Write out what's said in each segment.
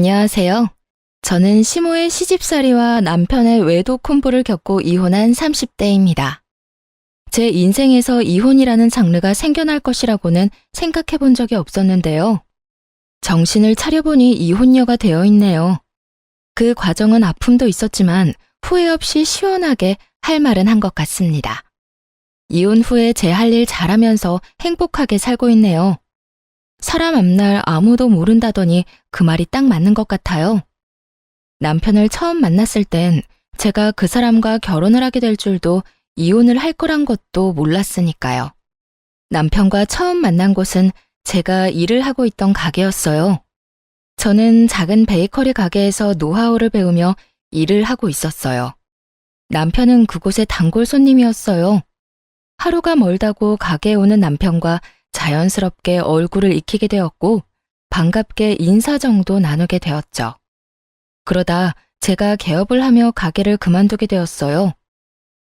안녕하세요. 저는 시모의 시집살이와 남편의 외도 콤보를 겪고 이혼한 30대입니다. 제 인생에서 이혼이라는 장르가 생겨날 것이라고는 생각해 본 적이 없었는데요. 정신을 차려보니 이혼녀가 되어 있네요. 그 과정은 아픔도 있었지만 후회 없이 시원하게 할 말은 한 것 같습니다. 이혼 후에 제 할 일 잘하면서 행복하게 살고 있네요. 사람 앞날 아무도 모른다더니 그 말이 딱 맞는 것 같아요. 남편을 처음 만났을 땐 제가 그 사람과 결혼을 하게 될 줄도 이혼을 할 거란 것도 몰랐으니까요. 남편과 처음 만난 곳은 제가 일을 하고 있던 가게였어요. 저는 작은 베이커리 가게에서 노하우를 배우며 일을 하고 있었어요. 남편은 그곳의 단골 손님이었어요. 하루가 멀다고 가게에 오는 남편과 자연스럽게 얼굴을 익히게 되었고 반갑게 인사 정도 나누게 되었죠. 그러다 제가 개업을 하며 가게를 그만두게 되었어요.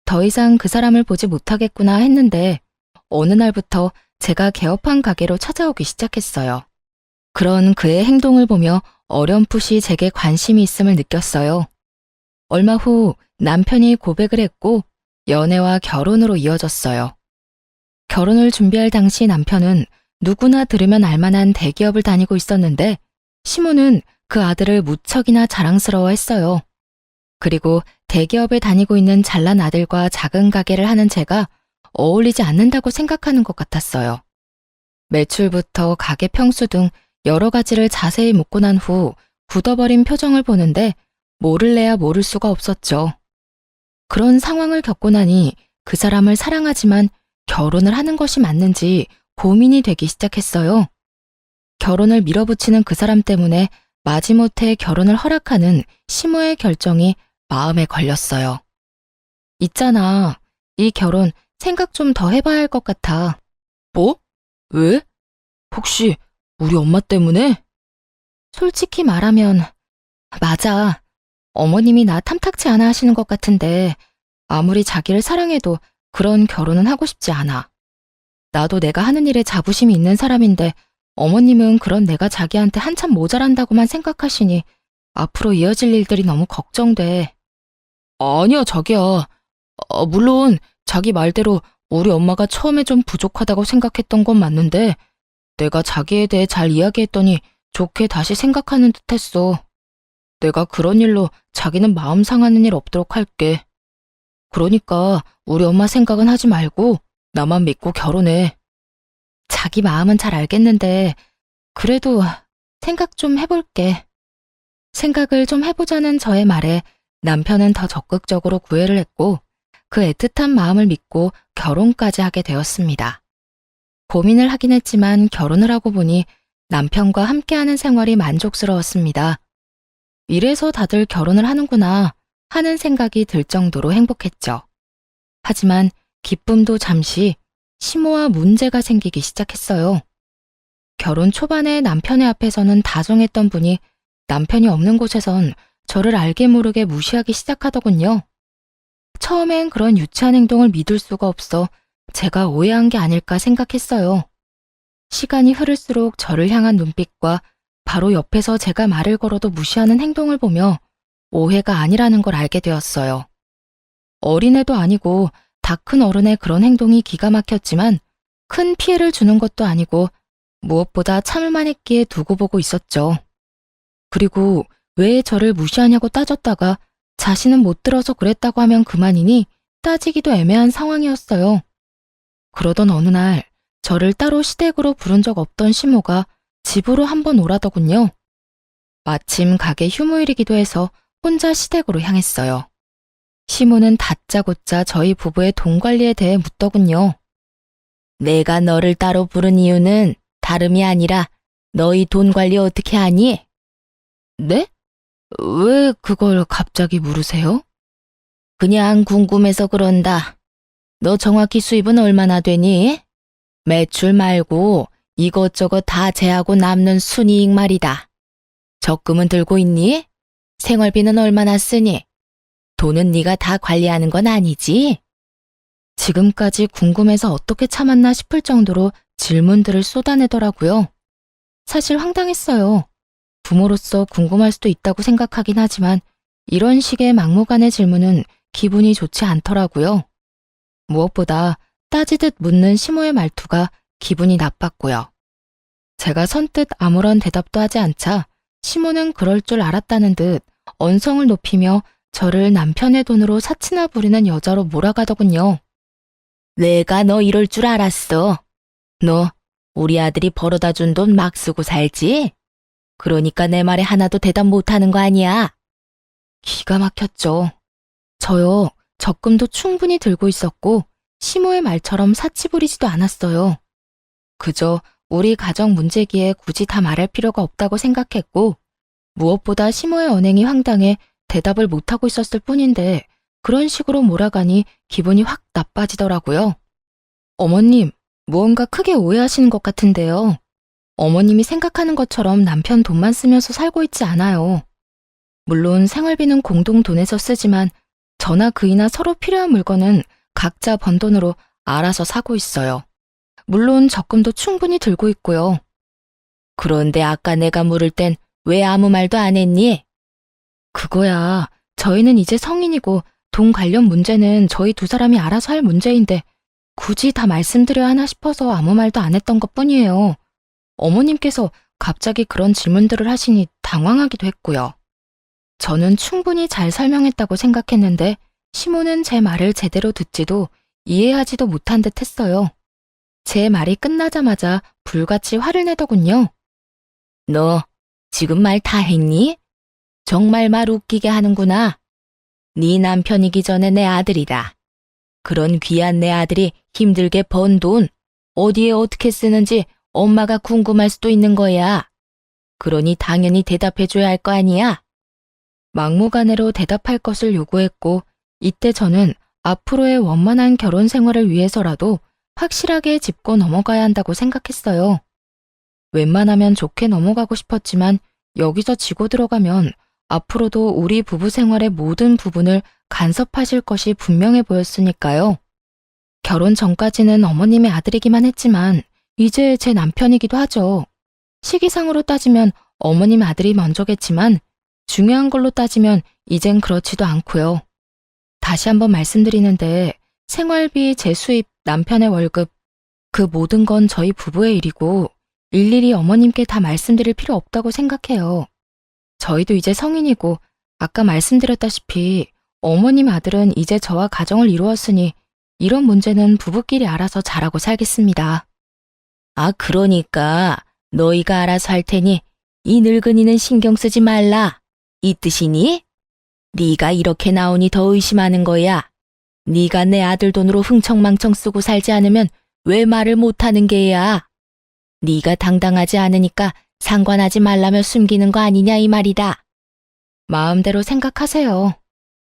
더 이상 그 사람을 보지 못하겠구나 했는데 어느 날부터 제가 개업한 가게로 찾아오기 시작했어요. 그런 그의 행동을 보며 어렴풋이 제게 관심이 있음을 느꼈어요. 얼마 후 남편이 고백을 했고 연애와 결혼으로 이어졌어요. 결혼을 준비할 당시 남편은 누구나 들으면 알만한 대기업을 다니고 있었는데 시모는 그 아들을 무척이나 자랑스러워했어요. 그리고 대기업에 다니고 있는 잘난 아들과 작은 가게를 하는 제가 어울리지 않는다고 생각하는 것 같았어요. 매출부터 가게 평수 등 여러 가지를 자세히 묻고 난 후 굳어버린 표정을 보는데 모를래야 모를 수가 없었죠. 그런 상황을 겪고 나니 그 사람을 사랑하지만 결혼을 하는 것이 맞는지 고민이 되기 시작했어요. 결혼을 밀어붙이는 그 사람 때문에 마지못해 결혼을 허락하는 시모의 결정이 마음에 걸렸어요. 있잖아, 이 결혼 생각 좀 더 해봐야 할 것 같아. 뭐? 왜? 혹시 우리 엄마 때문에? 솔직히 말하면 맞아. 어머님이 나 탐탁치 않아 하시는 것 같은데 아무리 자기를 사랑해도 그런 결혼은 하고 싶지 않아. 나도 내가 하는 일에 자부심이 있는 사람인데 어머님은 그런 내가 자기한테 한참 모자란다고만 생각하시니 앞으로 이어질 일들이 너무 걱정돼. 아니야, 자기야. 물론 자기 말대로 우리 엄마가 처음에 좀 부족하다고 생각했던 건 맞는데 내가 자기에 대해 잘 이야기했더니 좋게 다시 생각하는 듯 했어. 내가 그런 일로 자기는 마음 상하는 일 없도록 할게. 그러니까 우리 엄마 생각은 하지 말고 나만 믿고 결혼해. 자기 마음은 잘 알겠는데 그래도 생각 좀 해볼게. 생각을 좀 해보자는 저의 말에 남편은 더 적극적으로 구애를 했고 그 애틋한 마음을 믿고 결혼까지 하게 되었습니다. 고민을 하긴 했지만 결혼을 하고 보니 남편과 함께하는 생활이 만족스러웠습니다. 이래서 다들 결혼을 하는구나 하는 생각이 들 정도로 행복했죠. 하지만 기쁨도 잠시 시모와 문제가 생기기 시작했어요. 결혼 초반에 남편의 앞에서는 다정했던 분이 남편이 없는 곳에선 저를 알게 모르게 무시하기 시작하더군요. 처음엔 그런 유치한 행동을 믿을 수가 없어 제가 오해한 게 아닐까 생각했어요. 시간이 흐를수록 저를 향한 눈빛과 바로 옆에서 제가 말을 걸어도 무시하는 행동을 보며 오해가 아니라는 걸 알게 되었어요. 어린애도 아니고 다 큰 어른의 그런 행동이 기가 막혔지만 큰 피해를 주는 것도 아니고 무엇보다 참을만 했기에 두고 보고 있었죠. 그리고 왜 저를 무시하냐고 따졌다가 자신은 못 들어서 그랬다고 하면 그만이니 따지기도 애매한 상황이었어요. 그러던 어느 날 저를 따로 시댁으로 부른 적 없던 시모가 집으로 한번 오라더군요. 마침 가게 휴무일이기도 해서 혼자 시댁으로 향했어요. 시모는 다짜고짜 저희 부부의 돈 관리에 대해 묻더군요. 내가 너를 따로 부른 이유는 다름이 아니라 너희 돈 관리 어떻게 하니? 네? 왜 그걸 갑자기 물으세요? 그냥 궁금해서 그런다. 너 정확히 수입은 얼마나 되니? 매출 말고 이것저것 다 제하고 남는 순이익 말이다. 적금은 들고 있니? 생활비는 얼마나 쓰니? 돈은 네가 다 관리하는 건 아니지? 지금까지 궁금해서 어떻게 참았나 싶을 정도로 질문들을 쏟아내더라고요. 사실 황당했어요. 부모로서 궁금할 수도 있다고 생각하긴 하지만 이런 식의 막무가내 질문은 기분이 좋지 않더라고요. 무엇보다 따지듯 묻는 시모의 말투가 기분이 나빴고요. 제가 선뜻 아무런 대답도 하지 않자 시모는 그럴 줄 알았다는 듯 언성을 높이며 저를 남편의 돈으로 사치나 부리는 여자로 몰아가더군요. 내가 너 이럴 줄 알았어. 너 우리 아들이 벌어다 준 돈 막 쓰고 살지? 그러니까 내 말에 하나도 대답 못하는 거 아니야? 기가 막혔죠. 저요, 적금도 충분히 들고 있었고 시모의 말처럼 사치 부리지도 않았어요. 그저 우리 가정 문제기에 굳이 다 말할 필요가 없다고 생각했고 무엇보다 시모의 언행이 황당해 대답을 못하고 있었을 뿐인데 그런 식으로 몰아가니 기분이 확 나빠지더라고요. 어머님, 무언가 크게 오해하시는 것 같은데요. 어머님이 생각하는 것처럼 남편 돈만 쓰면서 살고 있지 않아요. 물론 생활비는 공동 돈에서 쓰지만 저나 그이나 서로 필요한 물건은 각자 번 돈으로 알아서 사고 있어요. 물론 적금도 충분히 들고 있고요. 그런데 아까 내가 물을 땐 왜 아무 말도 안 했니? 그거야, 저희는 이제 성인이고 돈 관련 문제는 저희 두 사람이 알아서 할 문제인데 굳이 다 말씀드려야 하나 싶어서 아무 말도 안 했던 것뿐이에요. 어머님께서 갑자기 그런 질문들을 하시니 당황하기도 했고요. 저는 충분히 잘 설명했다고 생각했는데 시모는 제 말을 제대로 듣지도 이해하지도 못한 듯 했어요. 제 말이 끝나자마자 불같이 화를 내더군요. 너 지금 말 다 했니? 정말 말 웃기게 하는구나. 네 남편이기 전에 내 아들이다. 그런 귀한 내 아들이 힘들게 번 돈 어디에 어떻게 쓰는지 엄마가 궁금할 수도 있는 거야. 그러니 당연히 대답해줘야 할 거 아니야. 막무가내로 대답할 것을 요구했고 이때 저는 앞으로의 원만한 결혼 생활을 위해서라도 확실하게 짚고 넘어가야 한다고 생각했어요. 웬만하면 좋게 넘어가고 싶었지만 여기서 지고 들어가면 앞으로도 우리 부부 생활의 모든 부분을 간섭하실 것이 분명해 보였으니까요. 결혼 전까지는 어머님의 아들이기만 했지만 이제 제 남편이기도 하죠. 시기상으로 따지면 어머님 아들이 먼저겠지만 중요한 걸로 따지면 이젠 그렇지도 않고요. 다시 한번 말씀드리는데 생활비, 제 수입, 남편의 월급 그 모든 건 저희 부부의 일이고 일일이 어머님께 다 말씀드릴 필요 없다고 생각해요. 저희도 이제 성인이고 아까 말씀드렸다시피 어머님 아들은 이제 저와 가정을 이루었으니 이런 문제는 부부끼리 알아서 잘하고 살겠습니다. 아, 그러니까 너희가 알아서 할 테니 이 늙은이는 신경 쓰지 말라. 이 뜻이니? 네가 이렇게 나오니 더 의심하는 거야. 네가 내 아들 돈으로 흥청망청 쓰고 살지 않으면 왜 말을 못하는 게야? 네가 당당하지 않으니까 상관하지 말라며 숨기는 거 아니냐 이 말이다. 마음대로 생각하세요.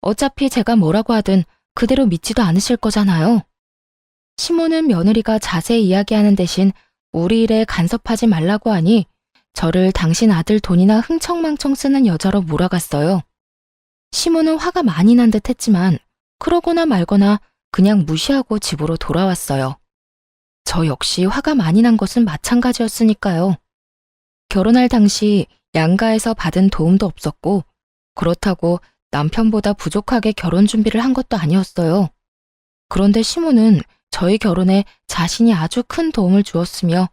어차피 제가 뭐라고 하든 그대로 믿지도 않으실 거잖아요. 시모는 며느리가 자세히 이야기하는 대신 우리 일에 간섭하지 말라고 하니 저를 당신 아들 돈이나 흥청망청 쓰는 여자로 몰아갔어요. 시모는 화가 많이 난 듯 했지만 그러거나 말거나 그냥 무시하고 집으로 돌아왔어요. 저 역시 화가 많이 난 것은 마찬가지였으니까요. 결혼할 당시 양가에서 받은 도움도 없었고 그렇다고 남편보다 부족하게 결혼 준비를 한 것도 아니었어요. 그런데 시모는 저희 결혼에 자신이 아주 큰 도움을 주었으며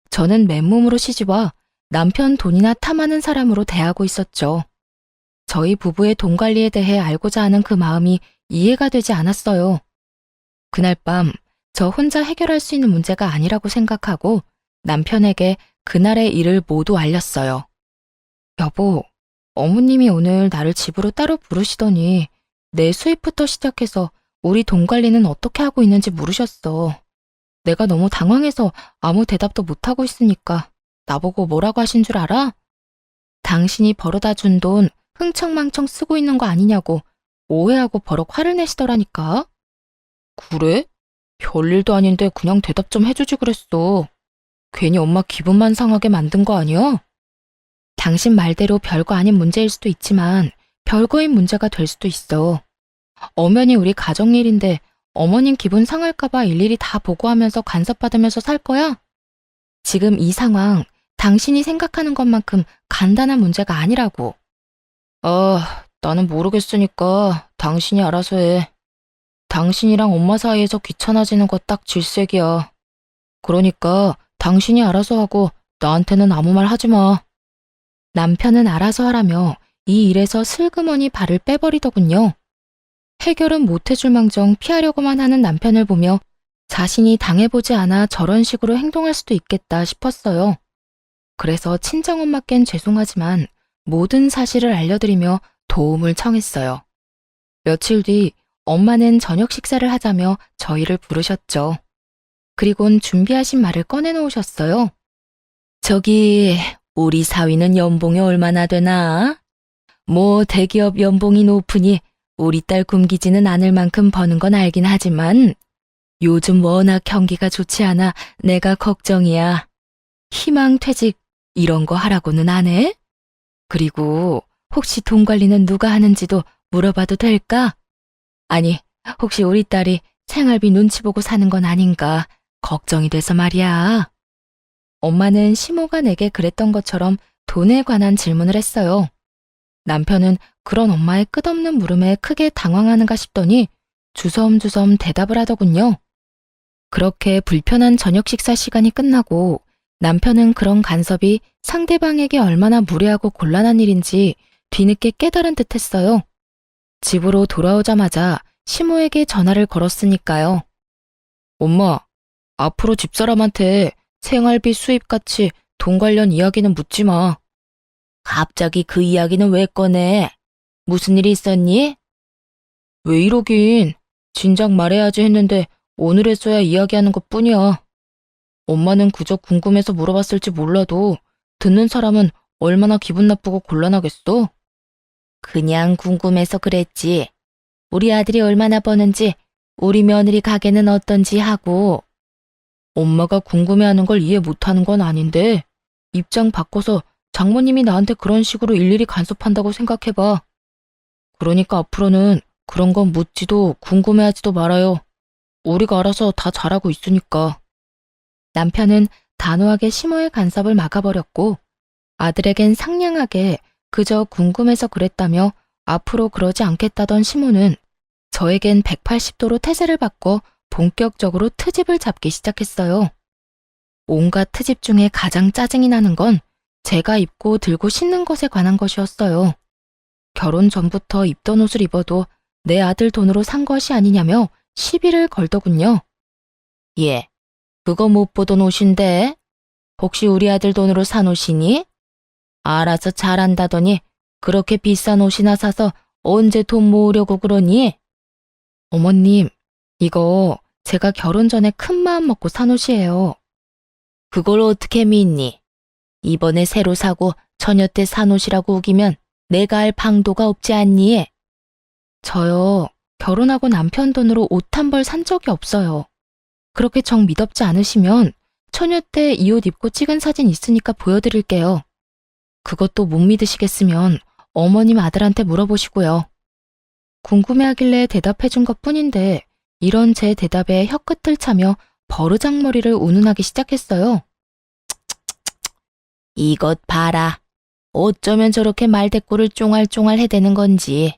저는 맨몸으로 시집와 남편 돈이나 탐하는 사람으로 대하고 있었죠. 저희 부부의 돈 관리에 대해 알고자 하는 그 마음이 이해가 되지 않았어요. 그날 밤 저 혼자 해결할 수 있는 문제가 아니라고 생각하고 남편에게 그날의 일을 모두 알렸어요. 여보, 어머님이 오늘 나를 집으로 따로 부르시더니 내 수입부터 시작해서 우리 돈 관리는 어떻게 하고 있는지 물으셨어. 내가 너무 당황해서 아무 대답도 못하고 있으니까 나보고 뭐라고 하신 줄 알아? 당신이 벌어다 준 돈 흥청망청 쓰고 있는 거 아니냐고 오해하고 버럭 화를 내시더라니까. 그래? 별일도 아닌데 그냥 대답 좀 해주지 그랬어. 괜히 엄마 기분만 상하게 만든 거 아니야? 당신 말대로 별거 아닌 문제일 수도 있지만 별거인 문제가 될 수도 있어. 엄연히 우리 가정일인데 어머님 기분 상할까봐 일일이 다 보고하면서 간섭받으면서 살 거야? 지금 이 상황 당신이 생각하는 것만큼 간단한 문제가 아니라고. 나는 모르겠으니까 당신이 알아서 해. 당신이랑 엄마 사이에서 귀찮아지는 거 딱 질색이야. 그러니까 당신이 알아서 하고 나한테는 아무 말 하지 마. 남편은 알아서 하라며 이 일에서 슬그머니 발을 빼버리더군요. 해결은 못해줄 망정 피하려고만 하는 남편을 보며 자신이 당해보지 않아 저런 식으로 행동할 수도 있겠다 싶었어요. 그래서 친정엄마께는 죄송하지만 모든 사실을 알려드리며 도움을 청했어요. 며칠 뒤 엄마는 저녁 식사를 하자며 저희를 부르셨죠. 그리곤 준비하신 말을 꺼내놓으셨어요. 저기, 우리 사위는 연봉이 얼마나 되나? 뭐 대기업 연봉이 높으니 우리 딸 굶기지는 않을 만큼 버는 건 알긴 하지만 요즘 워낙 경기가 좋지 않아 내가 걱정이야. 희망퇴직 이런 거 하라고는 안 해? 그리고 혹시 돈 관리는 누가 하는지도 물어봐도 될까? 아니, 혹시 우리 딸이 생활비 눈치 보고 사는 건 아닌가 걱정이 돼서 말이야. 엄마는 시모가 내게 그랬던 것처럼 돈에 관한 질문을 했어요. 남편은 그런 엄마의 끝없는 물음에 크게 당황하는가 싶더니 주섬주섬 대답을 하더군요. 그렇게 불편한 저녁 식사 시간이 끝나고 남편은 그런 간섭이 상대방에게 얼마나 무례하고 곤란한 일인지 뒤늦게 깨달은 듯 했어요. 집으로 돌아오자마자 시모에게 전화를 걸었으니까요. 엄마, 앞으로 집사람한테 생활비 수입같이 돈 관련 이야기는 묻지 마. 갑자기 그 이야기는 왜 꺼내? 무슨 일이 있었니? 왜 이러긴. 진작 말해야지 했는데 오늘 했어야 이야기하는 것뿐이야. 엄마는 그저 궁금해서 물어봤을지 몰라도 듣는 사람은 얼마나 기분 나쁘고 곤란하겠어? 그냥 궁금해서 그랬지. 우리 아들이 얼마나 버는지, 우리 며느리 가게는 어떤지 하고. 엄마가 궁금해하는 걸 이해 못하는 건 아닌데 입장 바꿔서 장모님이 나한테 그런 식으로 일일이 간섭한다고 생각해봐. 그러니까 앞으로는 그런 건 묻지도 궁금해하지도 말아요. 우리가 알아서 다 잘하고 있으니까. 남편은 단호하게 시모의 간섭을 막아버렸고 아들에겐 상냥하게 그저 궁금해서 그랬다며 앞으로 그러지 않겠다던 시모는 저에겐 180도로 태세를 바꿔 본격적으로 트집을 잡기 시작했어요. 온갖 트집 중에 가장 짜증이 나는 건 제가 입고 들고 신는 것에 관한 것이었어요. 결혼 전부터 입던 옷을 입어도 내 아들 돈으로 산 것이 아니냐며 시비를 걸더군요. 예, 그거 못 보던 옷인데 혹시 우리 아들 돈으로 산 옷이니? 알아서 잘한다더니 그렇게 비싼 옷이나 사서 언제 돈 모으려고 그러니? 어머님, 이거 제가 결혼 전에 큰 마음 먹고 산 옷이에요. 그걸 어떻게 믿니? 이번에 새로 사고 처녀 때 산 옷이라고 우기면 내가 알 방도가 없지 않니? 저요, 결혼하고 남편 돈으로 옷 한 벌 산 적이 없어요. 그렇게 정 믿업지 않으시면 처녀 때 이 옷 입고 찍은 사진 있으니까 보여드릴게요. 그것도 못 믿으시겠으면 어머님 아들한테 물어보시고요. 궁금해하길래 대답해준 것뿐인데 이런 제 대답에 혀끝을 차며 버르장머리를 운운하기 시작했어요. 이것 봐라. 어쩌면 저렇게 말대꾸를 쫑알쫑알 해대는 건지.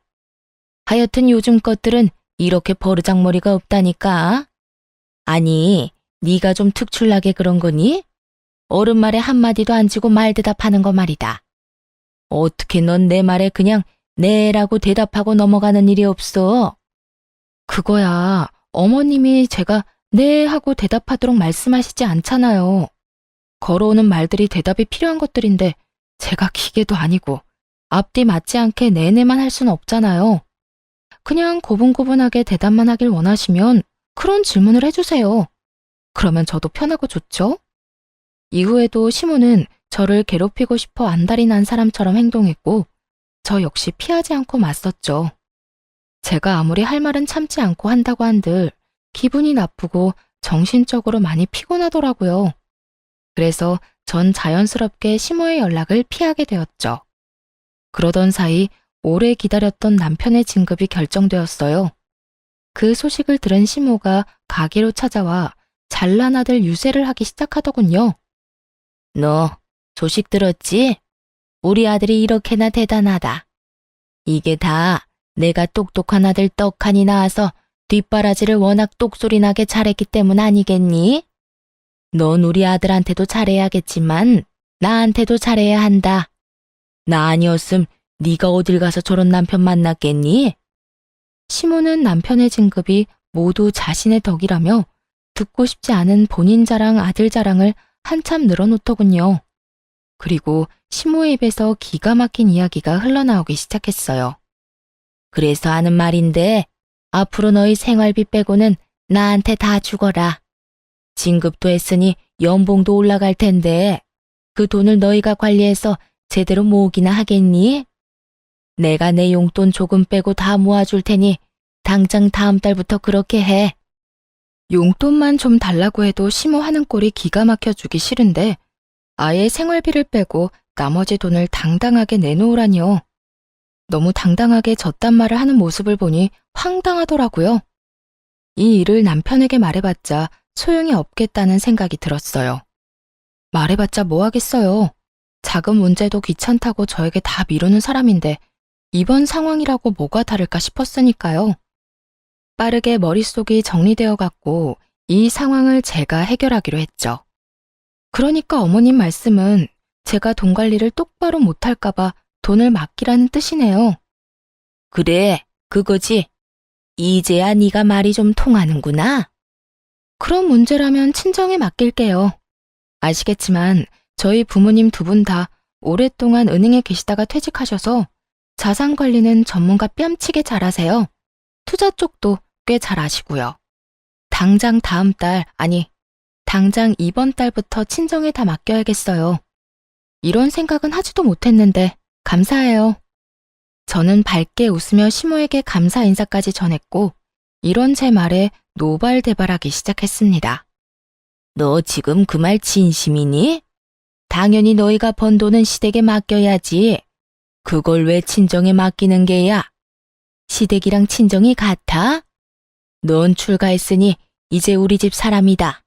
하여튼 요즘 것들은 이렇게 버르장머리가 없다니까. 아니, 네가 좀 특출나게 그런 거니? 어른 말에 한마디도 안 치고 말 대답하는 거 말이다. 어떻게 넌 내 말에 그냥 네라고 대답하고 넘어가는 일이 없어? 그거야, 어머님이 제가 네 하고 대답하도록 말씀하시지 않잖아요. 걸어오는 말들이 대답이 필요한 것들인데 제가 기계도 아니고 앞뒤 맞지 않게 네네만 할 수는 없잖아요. 그냥 고분고분하게 대답만 하길 원하시면 그런 질문을 해주세요. 그러면 저도 편하고 좋죠? 이후에도 시모는 저를 괴롭히고 싶어 안달이 난 사람처럼 행동했고 저 역시 피하지 않고 맞섰죠. 제가 아무리 할 말은 참지 않고 한다고 한들 기분이 나쁘고 정신적으로 많이 피곤하더라고요. 그래서 전 자연스럽게 시모의 연락을 피하게 되었죠. 그러던 사이 오래 기다렸던 남편의 진급이 결정되었어요. 그 소식을 들은 시모가 가게로 찾아와 잘난 아들 유세를 하기 시작하더군요. 너 소식 들었지? 우리 아들이 이렇게나 대단하다. 이게 다 내가 똑똑한 아들 떡하니 낳아서 뒷바라지를 워낙 똑소리 나게 잘했기 때문 아니겠니? 넌 우리 아들한테도 잘해야겠지만 나한테도 잘해야 한다. 나 아니었음 네가 어딜 가서 저런 남편 만났겠니? 시모는 남편의 진급이 모두 자신의 덕이라며 듣고 싶지 않은 본인 자랑, 아들 자랑을 한참 늘어놓더군요. 그리고 시모의 입에서 기가 막힌 이야기가 흘러나오기 시작했어요. 그래서 하는 말인데 앞으로 너희 생활비 빼고는 나한테 다 주거라. 진급도 했으니 연봉도 올라갈 텐데 그 돈을 너희가 관리해서 제대로 모으기나 하겠니? 내가 내 용돈 조금 빼고 다 모아줄 테니 당장 다음 달부터 그렇게 해. 용돈만 좀 달라고 해도 시모 하는 꼴이 기가 막혀주기 싫은데 아예 생활비를 빼고 나머지 돈을 당당하게 내놓으라니요. 너무 당당하게 저딴 말을 하는 모습을 보니 황당하더라고요. 이 일을 남편에게 말해봤자 소용이 없겠다는 생각이 들었어요. 말해봤자 뭐 하겠어요. 작은 문제도 귀찮다고 저에게 다 미루는 사람인데 이번 상황이라고 뭐가 다를까 싶었으니까요. 빠르게 머릿속이 정리되어 갔고 이 상황을 제가 해결하기로 했죠. 그러니까 어머님 말씀은 제가 돈 관리를 똑바로 못할까봐 돈을 맡기라는 뜻이네요. 그래, 그거지. 이제야 네가 말이 좀 통하는구나. 그런 문제라면 친정에 맡길게요. 아시겠지만 저희 부모님 두 분 다 오랫동안 은행에 계시다가 퇴직하셔서 자산 관리는 전문가 뺨치게 잘하세요. 투자 쪽도 꽤 잘 아시고요. 당장 다음 달, 아니, 당장 이번 달부터 친정에 다 맡겨야겠어요. 이런 생각은 하지도 못했는데 감사해요. 저는 밝게 웃으며 시모에게 감사 인사까지 전했고 이런 제 말에 노발대발하기 시작했습니다. 너 지금 그 말 진심이니? 당연히 너희가 번 돈은 시댁에 맡겨야지. 그걸 왜 친정에 맡기는 게야? 시댁이랑 친정이 같아? 넌 출가했으니 이제 우리 집 사람이다.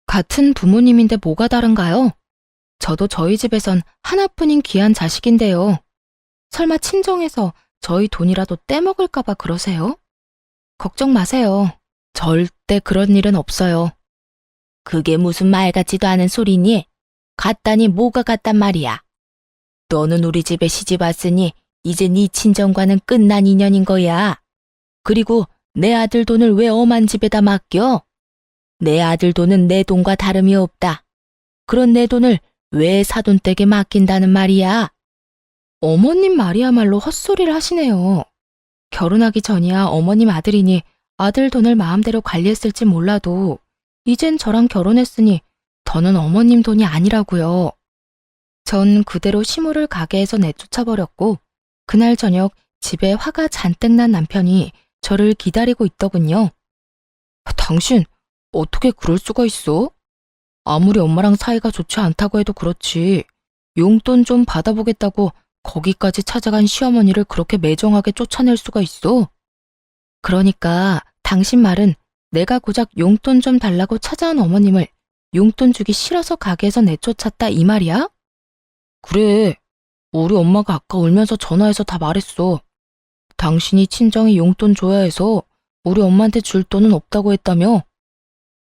같은 부모님인데 뭐가 다른가요? 저도 저희 집에선 하나뿐인 귀한 자식인데요. 설마 친정에서 저희 돈이라도 떼먹을까봐 그러세요? 걱정 마세요. 절대 그런 일은 없어요. 그게 무슨 말 같지도 않은 소리니? 같다니 뭐가 같단 말이야. 너는 우리 집에 시집 왔으니 이제 네 친정과는 끝난 인연인 거야. 그리고 내 아들 돈을 왜 엄한 집에다 맡겨? 내 아들 돈은 내 돈과 다름이 없다. 그런 내 돈을 왜 사돈댁에 맡긴다는 말이야? 어머님 말이야말로 헛소리를 하시네요. 결혼하기 전이야 어머님 아들이니 아들 돈을 마음대로 관리했을지 몰라도 이젠 저랑 결혼했으니 더는 어머님 돈이 아니라고요. 전 그대로 시모를 가게에서 내쫓아버렸고 그날 저녁 집에 화가 잔뜩 난 남편이 저를 기다리고 있더군요. 당신 어떻게 그럴 수가 있어? 아무리 엄마랑 사이가 좋지 않다고 해도 그렇지. 용돈 좀 받아보겠다고 거기까지 찾아간 시어머니를 그렇게 매정하게 쫓아낼 수가 있어? 그러니까 당신 말은 내가 고작 용돈 좀 달라고 찾아온 어머님을 용돈 주기 싫어서 가게에서 내쫓았다 이 말이야? 그래. 우리 엄마가 아까 울면서 전화해서 다 말했어. 당신이 친정에 용돈 줘야 해서 우리 엄마한테 줄 돈은 없다고 했다며?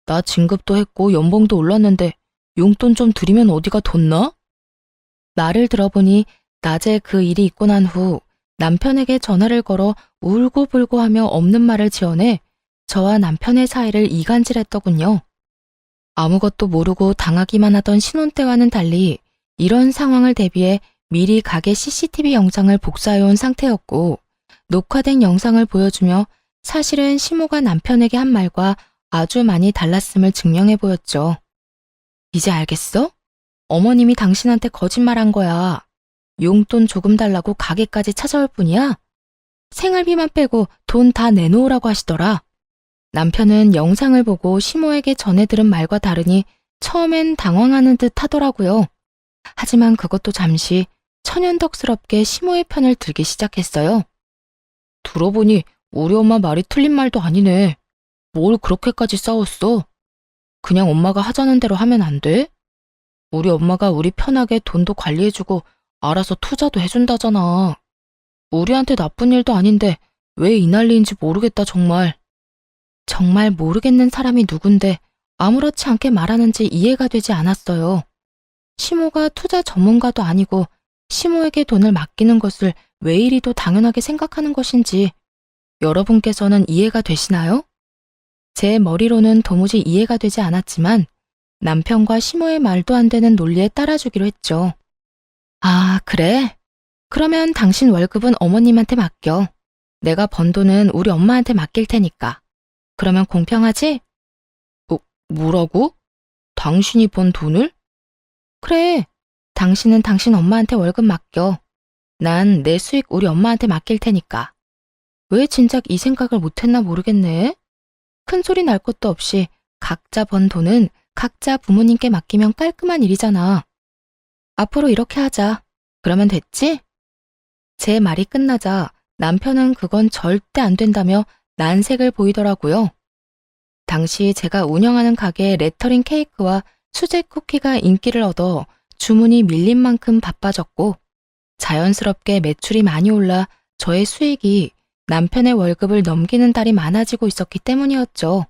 나 진급도 했고 연봉도 올랐는데 용돈 좀 드리면 어디가 덧나? 말을 들어보니 낮에 그 일이 있고 난 후 남편에게 전화를 걸어 울고불고 하며 없는 말을 지어내 저와 남편의 사이를 이간질했더군요. 아무것도 모르고 당하기만 하던 신혼 때와는 달리 이런 상황을 대비해 미리 가게 CCTV 영상을 복사해온 상태였고 녹화된 영상을 보여주며 사실은 시모가 남편에게 한 말과 아주 많이 달랐음을 증명해 보였죠. 이제 알겠어? 어머님이 당신한테 거짓말한 거야. 용돈 조금 달라고 가게까지 찾아올 뿐이야? 생활비만 빼고 돈 다 내놓으라고 하시더라. 남편은 영상을 보고 시모에게 전해 들은 말과 다르니 처음엔 당황하는 듯 하더라고요. 하지만 그것도 잠시 천연덕스럽게 시모의 편을 들기 시작했어요. 들어보니 우리 엄마 말이 틀린 말도 아니네. 뭘 그렇게까지 싸웠어? 그냥 엄마가 하자는 대로 하면 안 돼? 우리 엄마가 우리 편하게 돈도 관리해주고 알아서 투자도 해준다잖아. 우리한테 나쁜 일도 아닌데 왜 이 난리인지 모르겠다 정말. 정말 모르겠는 사람이 누군데 아무렇지 않게 말하는지 이해가 되지 않았어요. 시모가 투자 전문가도 아니고 시모에게 돈을 맡기는 것을 왜 이리도 당연하게 생각하는 것인지 여러분께서는 이해가 되시나요? 제 머리로는 도무지 이해가 되지 않았지만 남편과 시모의 말도 안 되는 논리에 따라주기로 했죠. 아, 그래? 그러면 당신 월급은 어머님한테 맡겨. 내가 번 돈은 우리 엄마한테 맡길 테니까. 그러면 공평하지? 뭐라고? 당신이 번 돈을? 그래. 당신은 당신 엄마한테 월급 맡겨. 난 내 수익 우리 엄마한테 맡길 테니까. 왜 진작 이 생각을 못했나 모르겠네. 큰 소리 날 것도 없이 각자 번 돈은 각자 부모님께 맡기면 깔끔한 일이잖아. 앞으로 이렇게 하자. 그러면 됐지? 제 말이 끝나자 남편은 그건 절대 안 된다며 난색을 보이더라고요. 당시 제가 운영하는 가게의 레터링 케이크와 수제 쿠키가 인기를 얻어 주문이 밀린 만큼 바빠졌고 자연스럽게 매출이 많이 올라 저의 수익이 남편의 월급을 넘기는 달이 많아지고 있었기 때문이었죠.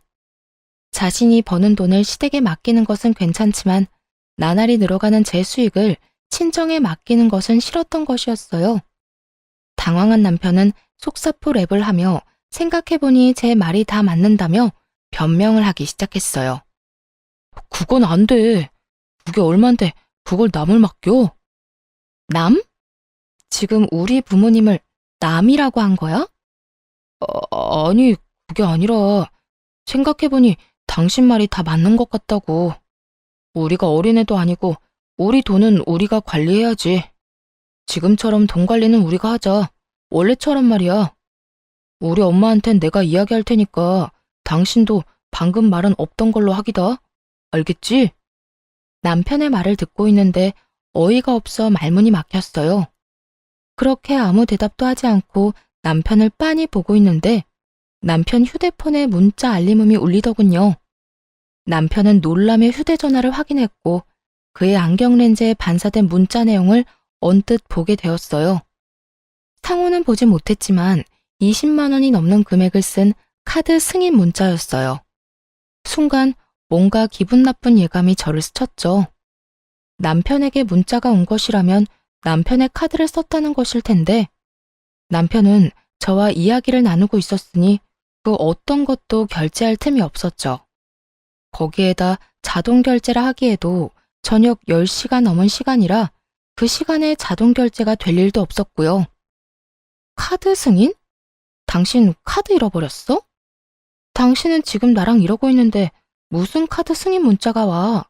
자신이 버는 돈을 시댁에 맡기는 것은 괜찮지만 나날이 늘어가는 제 수익을 친정에 맡기는 것은 싫었던 것이었어요. 당황한 남편은 속사포 랩을 하며 생각해보니 제 말이 다 맞는다며 변명을 하기 시작했어요. 그건 안 돼. 그게 얼만데 그걸 남을 맡겨? 남? 지금 우리 부모님을 남이라고 한 거야? 아니, 그게 아니라 생각해보니 당신 말이 다 맞는 것 같다고. 우리가 어린애도 아니고 우리 돈은 우리가 관리해야지. 지금처럼 돈 관리는 우리가 하자. 원래처럼 말이야. 우리 엄마한텐 내가 이야기할 테니까 당신도 방금 말은 없던 걸로 하기다. 알겠지? 남편의 말을 듣고 있는데 어이가 없어 말문이 막혔어요. 그렇게 아무 대답도 하지 않고 남편을 빤히 보고 있는데 남편 휴대폰에 문자 알림음이 울리더군요. 남편은 놀라며 휴대전화를 확인했고 그의 안경 렌즈에 반사된 문자 내용을 언뜻 보게 되었어요. 상호는 보지 못했지만 20만 원이 넘는 금액을 쓴 카드 승인 문자였어요. 순간 뭔가 기분 나쁜 예감이 저를 스쳤죠. 남편에게 문자가 온 것이라면 남편의 카드를 썼다는 것일 텐데 남편은 저와 이야기를 나누고 있었으니 그 어떤 것도 결제할 틈이 없었죠. 거기에다 자동 결제라 하기에도 저녁 10시가 넘은 시간이라 그 시간에 자동 결제가 될 일도 없었고요. 카드 승인? 당신 카드 잃어버렸어? 당신은 지금 나랑 이러고 있는데 무슨 카드 승인 문자가 와?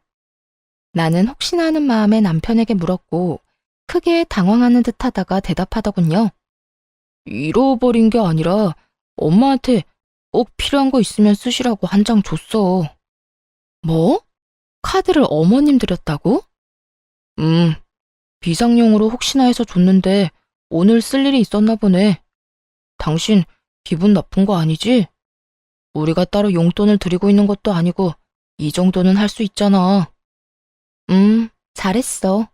나는 혹시나 하는 마음에 남편에게 물었고 크게 당황하는 듯 하다가 대답하더군요. 잃어버린 게 아니라 엄마한테 꼭 필요한 거 있으면 쓰시라고 한 장 줬어. 뭐? 카드를 어머님 드렸다고? 비상용으로 혹시나 해서 줬는데 오늘 쓸 일이 있었나 보네. 당신 기분 나쁜 거 아니지? 우리가 따로 용돈을 드리고 있는 것도 아니고 이 정도는 할 수 있잖아. 잘했어.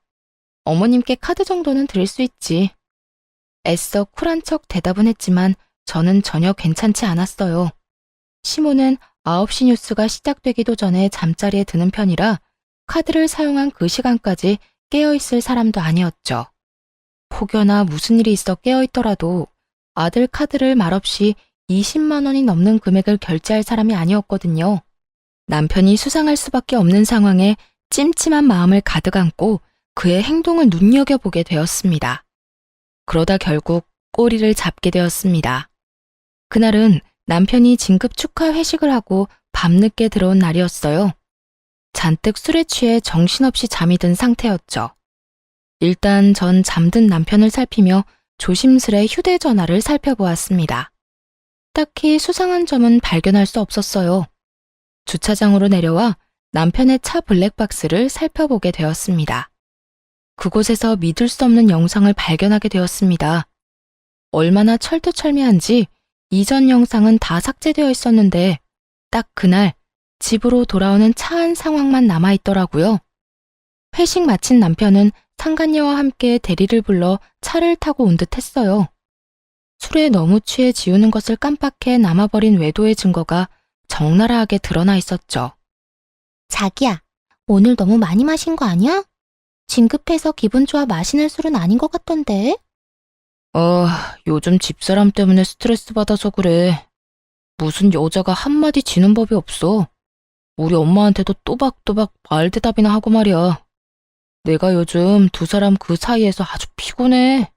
어머님께 카드 정도는 드릴 수 있지. 애써 쿨한 척 대답은 했지만 저는 전혀 괜찮지 않았어요. 시모는 9시 뉴스가 시작되기도 전에 잠자리에 드는 편이라 카드를 사용한 그 시간까지 깨어있을 사람도 아니었죠. 혹여나 무슨 일이 있어 깨어있더라도 아들 카드를 말없이 20만 원이 넘는 금액을 결제할 사람이 아니었거든요. 남편이 수상할 수밖에 없는 상황에 찜찜한 마음을 가득 안고 그의 행동을 눈여겨보게 되었습니다. 그러다 결국 꼬리를 잡게 되었습니다. 그날은 남편이 진급 축하 회식을 하고 밤늦게 들어온 날이었어요. 잔뜩 술에 취해 정신없이 잠이 든 상태였죠. 일단 전 잠든 남편을 살피며 조심스레 휴대전화를 살펴보았습니다. 딱히 수상한 점은 발견할 수 없었어요. 주차장으로 내려와 남편의 차 블랙박스를 살펴보게 되었습니다. 그곳에서 믿을 수 없는 영상을 발견하게 되었습니다. 얼마나 철두철미한지 이전 영상은 다 삭제되어 있었는데 딱 그날 집으로 돌아오는 차 안 상황만 남아있더라고요. 회식 마친 남편은 상간녀와 함께 대리를 불러 차를 타고 온 듯 했어요. 술에 너무 취해 지우는 것을 깜빡해 남아버린 외도의 증거가 적나라하게 드러나 있었죠. 자기야, 오늘 너무 많이 마신 거 아니야? 진급해서 기분 좋아 마시는 술은 아닌 것 같던데. 요즘 집사람 때문에 스트레스 받아서 그래. 무슨 여자가 한마디 지는 법이 없어. 우리 엄마한테도 또박또박 말대답이나 하고 말이야. 내가 요즘 두 사람 그 사이에서 아주 피곤해.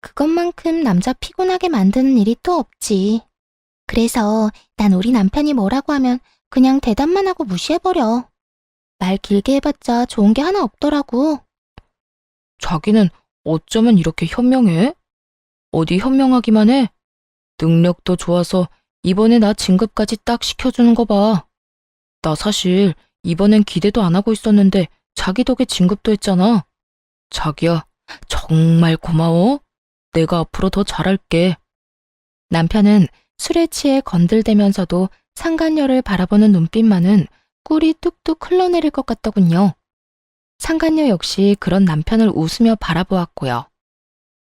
그것만큼 남자 피곤하게 만드는 일이 또 없지. 그래서 난 우리 남편이 뭐라고 하면 그냥 대답만 하고 무시해버려. 말 길게 해봤자 좋은 게 하나 없더라고. 자기는 어쩌면 이렇게 현명해? 어디 현명하기만 해? 능력도 좋아서 이번에 나 진급까지 딱 시켜주는 거 봐. 나 사실 이번엔 기대도 안 하고 있었는데 자기 덕에 진급도 했잖아. 자기야, 정말 고마워. 내가 앞으로 더 잘할게. 남편은 술에 취해 건들대면서도 상간녀를 바라보는 눈빛만은 꿀이 뚝뚝 흘러내릴 것 같더군요. 상간녀 역시 그런 남편을 웃으며 바라보았고요.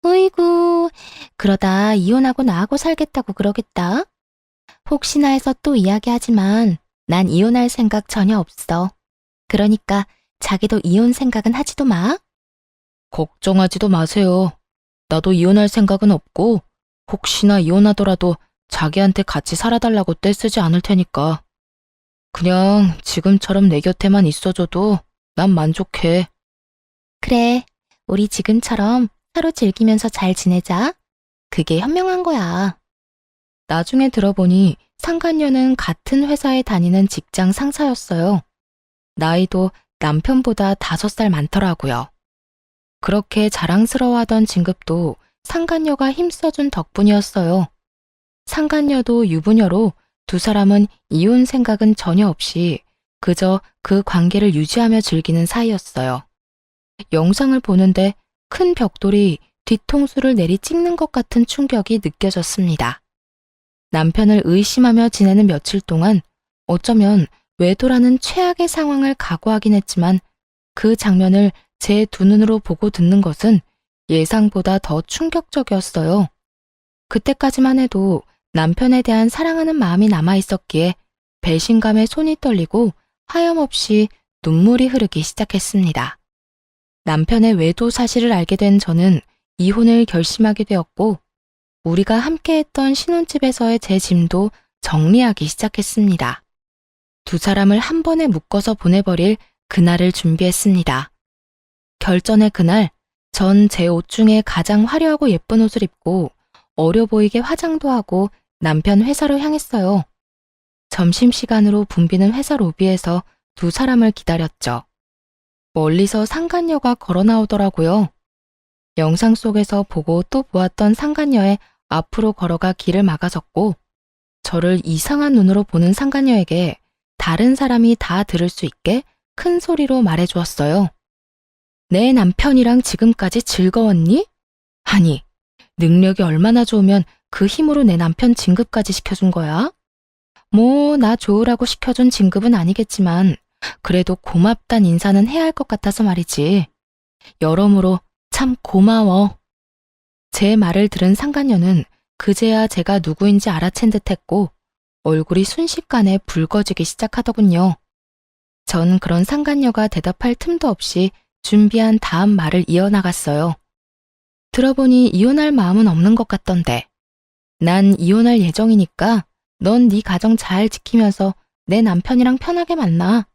으이구, 그러다 이혼하고 나하고 살겠다고 그러겠다. 혹시나 해서 또 이야기하지만 난 이혼할 생각 전혀 없어. 그러니까 자기도 이혼 생각은 하지도 마. 걱정하지도 마세요. 나도 이혼할 생각은 없고 혹시나 이혼하더라도 자기한테 같이 살아달라고 떼쓰지 않을 테니까. 그냥 지금처럼 내 곁에만 있어줘도 난 만족해. 그래, 우리 지금처럼 서로 즐기면서 잘 지내자. 그게 현명한 거야. 나중에 들어보니 상간녀는 같은 회사에 다니는 직장 상사였어요. 나이도 남편보다 5살 많더라고요. 그렇게 자랑스러워하던 진급도 상간녀가 힘써준 덕분이었어요. 상간녀도 유부녀로 두 사람은 이혼 생각은 전혀 없이 그저 그 관계를 유지하며 즐기는 사이였어요. 영상을 보는데 큰 벽돌이 뒤통수를 내리 찍는 것 같은 충격이 느껴졌습니다. 남편을 의심하며 지내는 며칠 동안 어쩌면 외도라는 최악의 상황을 각오하긴 했지만 그 장면을 제 두 눈으로 보고 듣는 것은 예상보다 더 충격적이었어요. 그때까지만 해도 남편에 대한 사랑하는 마음이 남아있었기에 배신감에 손이 떨리고 하염없이 눈물이 흐르기 시작했습니다. 남편의 외도 사실을 알게 된 저는 이혼을 결심하게 되었고 우리가 함께했던 신혼집에서의 제 짐도 정리하기 시작했습니다. 두 사람을 한 번에 묶어서 보내버릴 그날을 준비했습니다. 결전의 그날, 전 제 옷 중에 가장 화려하고 예쁜 옷을 입고 어려 보이게 화장도 하고 남편 회사로 향했어요. 점심시간으로 붐비는 회사 로비에서 두 사람을 기다렸죠. 멀리서 상간녀가 걸어 나오더라고요. 영상 속에서 보고 또 보았던 상간녀의 앞으로 걸어가 길을 막아섰고 저를 이상한 눈으로 보는 상간녀에게 다른 사람이 다 들을 수 있게 큰 소리로 말해주었어요. 내 남편이랑 지금까지 즐거웠니? 아니, 능력이 얼마나 좋으면 그 힘으로 내 남편 진급까지 시켜준 거야? 뭐, 나 좋으라고 시켜준 진급은 아니겠지만 그래도 고맙단 인사는 해야 할 것 같아서 말이지. 여러모로 참 고마워. 제 말을 들은 상간녀는 그제야 제가 누구인지 알아챈 듯했고 얼굴이 순식간에 붉어지기 시작하더군요. 전 그런 상간녀가 대답할 틈도 없이 준비한 다음 말을 이어나갔어요. 들어보니 이혼할 마음은 없는 것 같던데. 난 이혼할 예정이니까 넌 네 가정 잘 지키면서 내 남편이랑 편하게 만나.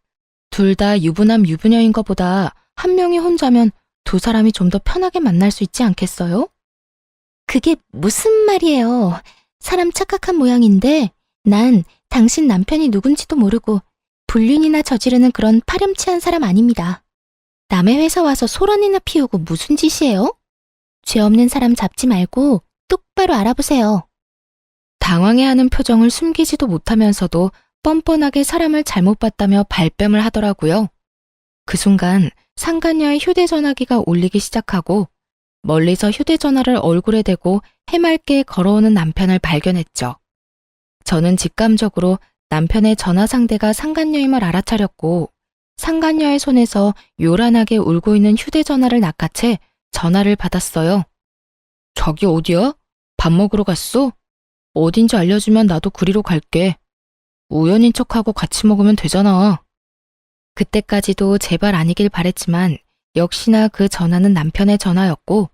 둘 다 유부남 유부녀인 것보다 한 명이 혼자면 두 사람이 좀 더 편하게 만날 수 있지 않겠어요? 그게 무슨 말이에요. 사람 착각한 모양인데 난 당신 남편이 누군지도 모르고 불륜이나 저지르는 그런 파렴치한 사람 아닙니다. 남의 회사 와서 소란이나 피우고 무슨 짓이에요? 죄 없는 사람 잡지 말고 똑바로 알아보세요. 당황해하는 표정을 숨기지도 못하면서도 뻔뻔하게 사람을 잘못 봤다며 발뺌을 하더라고요. 그 순간 상간녀의 휴대전화기가 울리기 시작하고 멀리서 휴대전화를 얼굴에 대고 해맑게 걸어오는 남편을 발견했죠. 저는 직감적으로 남편의 전화 상대가 상간녀임을 알아차렸고 상간녀의 손에서 요란하게 울고 있는 휴대전화를 낚아채 전화를 받았어요. 자기 어디야? 밥 먹으러 갔어? 어딘지 알려주면 나도 그리로 갈게. 우연인 척하고 같이 먹으면 되잖아. 그때까지도 제발 아니길 바랬지만 역시나 그 전화는 남편의 전화였고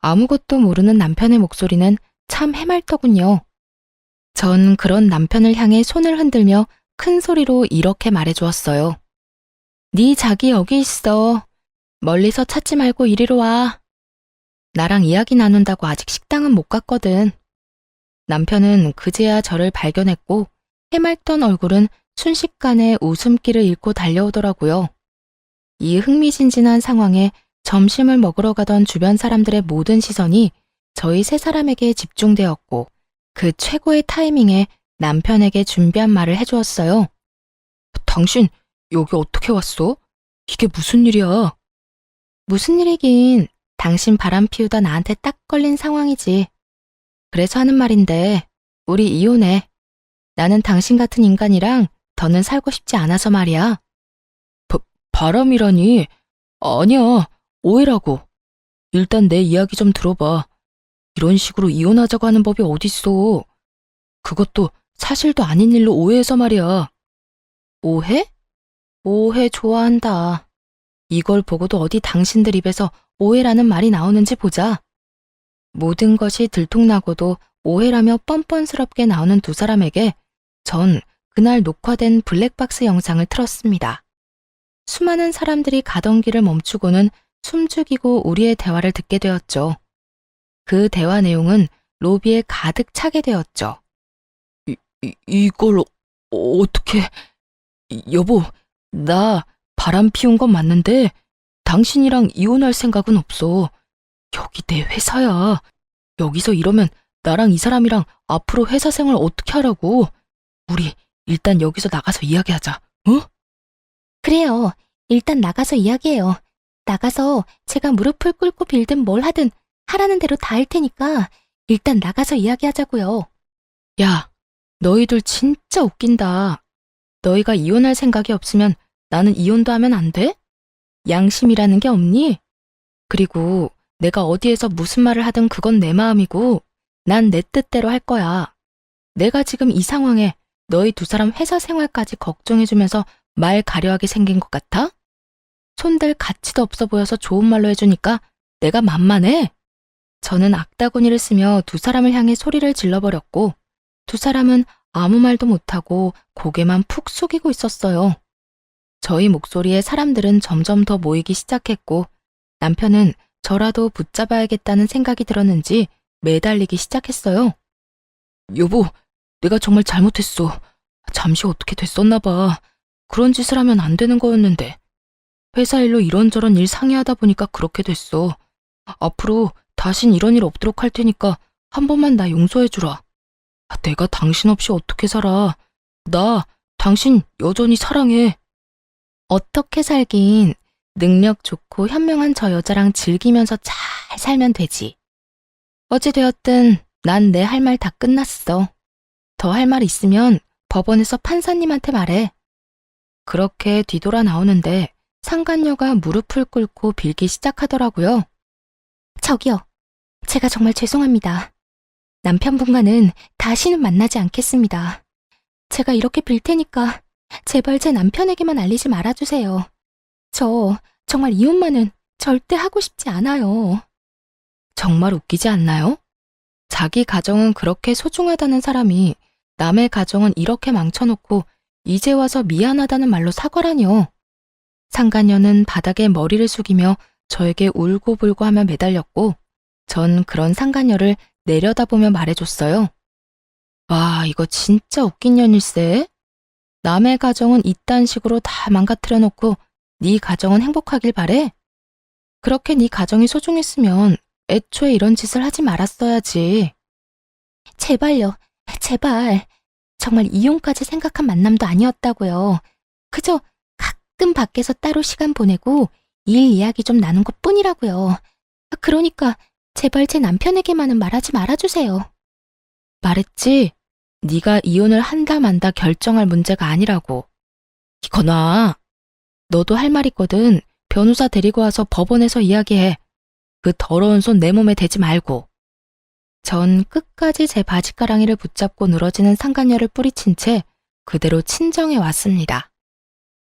아무것도 모르는 남편의 목소리는 참 해맑더군요. 전 그런 남편을 향해 손을 흔들며 큰 소리로 이렇게 말해주었어요. 네 자기 여기 있어. 멀리서 찾지 말고 이리로 와. 나랑 이야기 나눈다고 아직 식당은 못 갔거든. 남편은 그제야 저를 발견했고 해맑던 얼굴은 순식간에 웃음기를 잃고 달려오더라고요. 이 흥미진진한 상황에 점심을 먹으러 가던 주변 사람들의 모든 시선이 저희 세 사람에게 집중되었고 그 최고의 타이밍에 남편에게 준비한 말을 해주었어요. 당신 여기 어떻게 왔어? 이게 무슨 일이야? 무슨 일이긴 당신 바람 피우다 나한테 딱 걸린 상황이지. 그래서 하는 말인데 우리 이혼해. 나는 당신 같은 인간이랑 더는 살고 싶지 않아서 말이야. 바람이라니? 아니야, 오해라고. 일단 내 이야기 좀 들어봐. 이런 식으로 이혼하자고 하는 법이 어딨어. 그것도 사실도 아닌 일로 오해해서 말이야. 오해? 오해 좋아한다. 이걸 보고도 어디 당신들 입에서 오해라는 말이 나오는지 보자. 모든 것이 들통나고도 오해라며 뻔뻔스럽게 나오는 두 사람에게 전 그날 녹화된 블랙박스 영상을 틀었습니다. 수많은 사람들이 가던 길을 멈추고는 숨죽이고 우리의 대화를 듣게 되었죠. 그 대화 내용은 로비에 가득 차게 되었죠. 이걸 어떻게... 여보, 나 바람 피운 건 맞는데 당신이랑 이혼할 생각은 없어. 여기 내 회사야. 여기서 이러면 나랑 이 사람이랑 앞으로 회사 생활 어떻게 하라고. 우리 일단 여기서 나가서 이야기하자. 어? 그래요. 일단 나가서 이야기해요. 나가서 제가 무릎을 꿇고 빌든 뭘 하든 하라는 대로 다 할 테니까 일단 나가서 이야기하자고요. 야, 너희들 진짜 웃긴다. 너희가 이혼할 생각이 없으면 나는 이혼도 하면 안 돼? 양심이라는 게 없니? 그리고 내가 어디에서 무슨 말을 하든 그건 내 마음이고 난 내 뜻대로 할 거야. 내가 지금 이 상황에 너희 두 사람 회사 생활까지 걱정해주면서 말 가려하게 생긴 것 같아? 손댈 가치도 없어 보여서 좋은 말로 해주니까 내가 만만해? 저는 악다구니를 쓰며 두 사람을 향해 소리를 질러버렸고 두 사람은 아무 말도 못하고 고개만 푹 숙이고 있었어요. 저희 목소리에 사람들은 점점 더 모이기 시작했고 남편은 저라도 붙잡아야겠다는 생각이 들었는지 매달리기 시작했어요. 여보, 내가 정말 잘못했어. 잠시 어떻게 됐었나 봐. 그런 짓을 하면 안 되는 거였는데. 회사 일로 이런저런 일 상의하다 보니까 그렇게 됐어. 앞으로 다신 이런 일 없도록 할 테니까 한 번만 나 용서해주라. 내가 당신 없이 어떻게 살아. 나 당신 여전히 사랑해. 어떻게 살긴 능력 좋고 현명한 저 여자랑 즐기면서 잘 살면 되지. 어찌되었든 난 내 할 말 다 끝났어. 더 할 말 있으면 법원에서 판사님한테 말해. 그렇게 뒤돌아 나오는데 상간녀가 무릎을 꿇고 빌기 시작하더라고요. 저기요. 제가 정말 죄송합니다. 남편분과는 다시는 만나지 않겠습니다. 제가 이렇게 빌 테니까 제발 제 남편에게만 알리지 말아주세요. 저 정말 이혼만은 절대 하고 싶지 않아요. 정말 웃기지 않나요? 자기 가정은 그렇게 소중하다는 사람이 남의 가정은 이렇게 망쳐놓고 이제 와서 미안하다는 말로 사과라뇨. 상간녀는 바닥에 머리를 숙이며 저에게 울고불고 하며 매달렸고 전 그런 상간녀를 내려다보며 말해줬어요. 와, 이거 진짜 웃긴 년일세. 남의 가정은 이딴 식으로 다 망가뜨려 놓고 네 가정은 행복하길 바래? 그렇게 네 가정이 소중했으면 애초에 이런 짓을 하지 말았어야지. 제발요. 제발. 정말 이혼까지 생각한 만남도 아니었다고요. 그저 가끔 밖에서 따로 시간 보내고 일 이야기 좀 나눈 것 뿐이라고요. 그러니까 제발 제 남편에게만은 말하지 말아주세요. 말했지? 네가 이혼을 한다 만다 결정할 문제가 아니라고. 이거나 너도 할 말 있거든. 변호사 데리고 와서 법원에서 이야기해. 그 더러운 손 내 몸에 대지 말고. 전 끝까지 제 바지가랑이를 붙잡고 늘어지는 상간녀를 뿌리친 채 그대로 친정에 왔습니다.